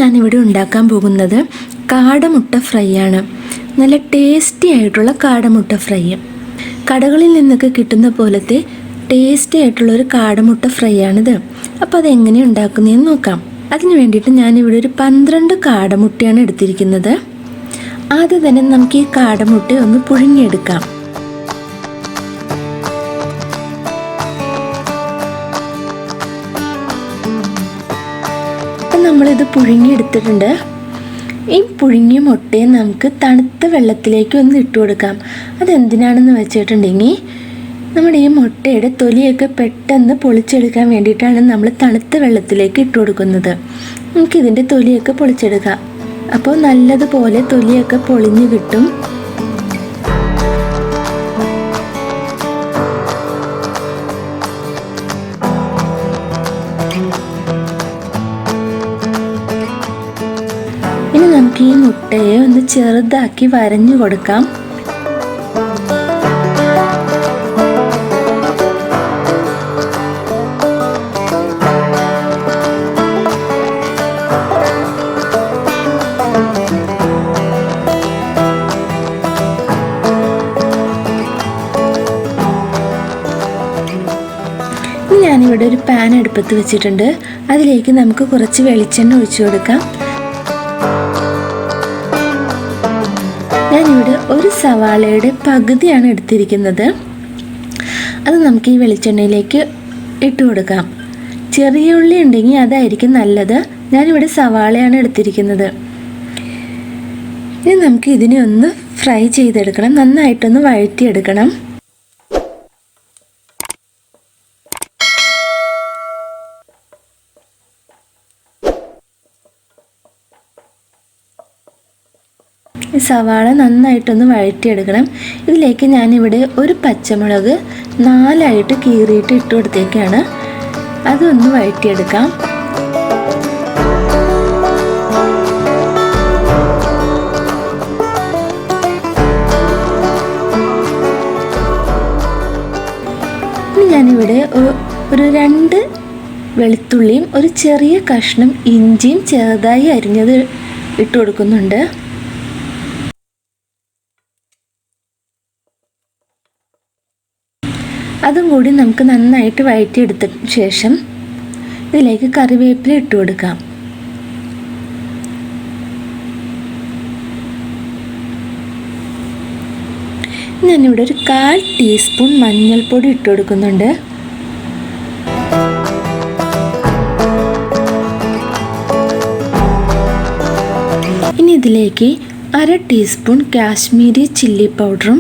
ഞാനിവിടെ ഉണ്ടാക്കാൻ പോകുന്നത് കാടമുട്ട ഫ്രൈ ആണ്. നല്ല ടേസ്റ്റി ആയിട്ടുള്ള കാടമുട്ട ഫ്രൈ. കടകളിൽ നിന്നൊക്കെ കിട്ടുന്ന പോലത്തെ ടേസ്റ്റി ആയിട്ടുള്ളൊരു കാടമുട്ട ഫ്രൈ ആണിത്. അപ്പോൾ അതെങ്ങനെ ഉണ്ടാക്കുന്നതെന്ന് നോക്കാം. അതിന് വേണ്ടിയിട്ട് ഞാനിവിടെ ഒരു 12 കാടമുട്ടയാണ് എടുത്തിരിക്കുന്നത്. ആദ്യം തന്നെ നമുക്ക് ഈ കാടമുട്ട ഒന്ന് പുഴുങ്ങിയെടുക്കാം. നമ്മളിത് പുഴുങ്ങിയെടുത്തിട്ടുണ്ട്. ഈ പുഴുങ്ങിയ മുട്ടയെ നമുക്ക് തണുത്ത വെള്ളത്തിലേക്ക് ഒന്ന് ഇട്ട് കൊടുക്കാം. അതെന്തിനാണെന്ന് വെച്ചിട്ടുണ്ടെങ്കിൽ നമ്മുടെ ഈ മുട്ടയുടെ തൊലിയൊക്കെ പെട്ടെന്ന് പൊളിച്ചെടുക്കാൻ വേണ്ടിയിട്ടാണ് നമ്മൾ തണുത്ത വെള്ളത്തിലേക്ക് ഇട്ട് കൊടുക്കുന്നത്. നമുക്കിതിൻ്റെ തൊലിയൊക്കെ പൊളിച്ചെടുക്കാം. അപ്പോൾ നല്ലതുപോലെ തൊലിയൊക്കെ പൊളിഞ്ഞ് കിട്ടും. ഇനി നമുക്ക് ഈ മുട്ടയെ ഒന്ന് ചെറുതാക്കി വരഞ്ഞു കൊടുക്കാം. ഞാനിവിടെ ഒരു പാൻ അടുപ്പത്ത് വെച്ചിട്ടുണ്ട്. അതിലേക്ക് നമുക്ക് കുറച്ച് വെളിച്ചെണ്ണ ഒഴിച്ചു കൊടുക്കാം. ഞാനിവിടെ ഒരു സവാളയുടെ പകുതിയാണ് എടുത്തിരിക്കുന്നത്. അത് നമുക്ക് ഈ വെളിച്ചെണ്ണയിലേക്ക് ഇട്ട് കൊടുക്കാം. ചെറിയ ഉള്ളി ഉണ്ടെങ്കിൽ അതായിരിക്കും നല്ലത്. ഞാനിവിടെ സവാളയാണ് എടുത്തിരിക്കുന്നത്. ഇനി നമുക്ക് ഇതിനെ ഒന്ന് ഫ്രൈ ചെയ്തെടുക്കണം. നന്നായിട്ടൊന്ന് വഴറ്റിയെടുക്കണം. ഈ സവാള നന്നായിട്ടൊന്ന് വഴറ്റിയെടുക്കണം. ഇതിലേക്ക് ഞാനിവിടെ ഒരു പച്ചമുളക് 4 കീറിയിട്ട് ഇട്ട് കൊടുത്തേക്കാണ്. അതൊന്ന് വഴറ്റിയെടുക്കാം. ഇനി ഞാനിവിടെ ഒരു 2 വെളുത്തുള്ളിയും ഒരു ചെറിയ കഷ്ണം ഇഞ്ചിയും ചെറുതായി അരിഞ്ഞത് ഇട്ട് കൊടുക്കുന്നുണ്ട്. അതും കൂടി നമുക്ക് നന്നായിട്ട് വഴറ്റിയെടുത്ത ശേഷം ഇതിലേക്ക് കറിവേപ്പില ഇട്ട് കൊടുക്കാം. ഞാനിവിടെ ഒരു 1/4 ടീസ്പൂൺ മഞ്ഞൾപ്പൊടി ഇട്ട് കൊടുക്കുന്നുണ്ട്. ഇനി ഇതിലേക്ക് 1/2 ടീസ്പൂൺ കാശ്മീരി ചില്ലി പൗഡറും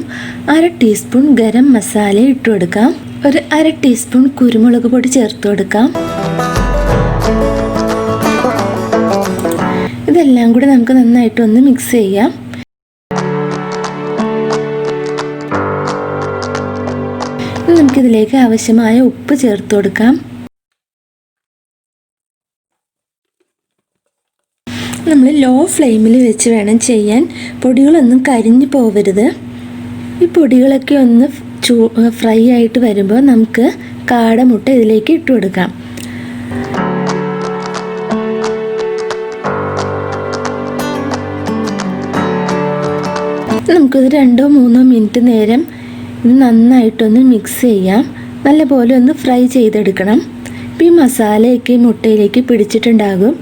1/2 ടീസ്പൂൺ ഗരം മസാല ഇട്ട് കൊടുക്കാം. ഒരു 1/2 ടീസ്പൂൺ കുരുമുളക് പൊടി ചേർത്ത് കൊടുക്കാം. ഇതെല്ലാം കൂടി നമുക്ക് നന്നായിട്ടൊന്ന് മിക്സ് ചെയ്യാം. നമുക്കിതിലേക്ക് ആവശ്യമായ ഉപ്പ് ചേർത്ത് കൊടുക്കാം. നമ്മൾ ലോ ഫ്ലെയിമിൽ വെച്ച് വേണം ചെയ്യാൻ. പൊടികളൊന്നും കരിഞ്ഞു പോവരുത്. ഈ പൊടികളൊക്കെ ഒന്ന് ഫ്രൈ ആയിട്ട് വരുമ്പോൾ നമുക്ക് കാടമുട്ട ഇതിലേക്ക് ഇട്ട് കൊടുക്കാം. നമുക്കിത് 2-3 മിനിറ്റ് നേരം ഇത് നന്നായിട്ടൊന്ന് മിക്സ് ചെയ്യാം. നല്ലപോലെ ഒന്ന് ഫ്രൈ ചെയ്തെടുക്കണം. ഇപ്പോൾ ഈ മസാലയൊക്കെ മുട്ടയിലേക്ക് പിടിച്ചിട്ടുണ്ടാകും.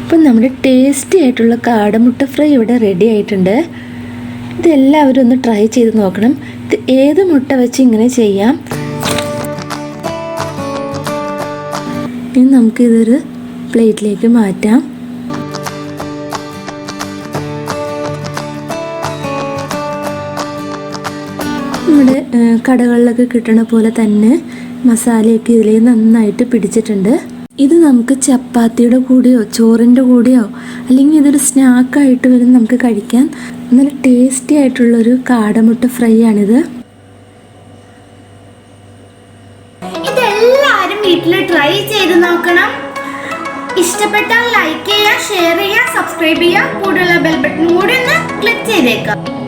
ഇപ്പം നമ്മുടെ ടേസ്റ്റി ആയിട്ടുള്ള കാടമുട്ട ഫ്രൈ ഇവിടെ റെഡി ആയിട്ടുണ്ട്. ഇതെല്ലാവരും ഒന്ന് ട്രൈ ചെയ്ത് നോക്കണം. ഇത് ഏത് മുട്ട വെച്ച് ഇങ്ങനെ ചെയ്യാം. ഇനി നമുക്കിതൊരു പ്ലേറ്റിലേക്ക് മാറ്റാം. നമ്മുടെ കടകളിലൊക്കെ കിട്ടണ പോലെ തന്നെ മസാലയൊക്കെ ഇതിലേക്ക് നന്നായിട്ട് പിടിച്ചിട്ടുണ്ട്. ഇത് നമുക്ക് ചപ്പാത്തിയുടെ കൂടെയോ ചോറിൻ്റെ കൂടെയോ അല്ലെങ്കിൽ ഇതൊരു സ്നാക്കായിട്ട് വരും നമുക്ക് കഴിക്കാൻ. നല്ല ടേസ്റ്റി ആയിട്ടുള്ളൊരു കാടമുട്ട ഫ്രൈ ആണിത്. ഇതെല്ലാവരും വീട്ടിൽ ട്രൈ ചെയ്ത് നോക്കണം. ഇഷ്ടപ്പെട്ടാൽ ലൈക്ക് ചെയ്യുക, ഷെയർ ചെയ്യുക, സബ്സ്ക്രൈബ് ചെയ്യുക, കൂടെയുള്ള ബെൽ ബട്ടൺ കൂടി ഒന്ന് ക്ലിക്ക് ചെയ്തേക്കാം.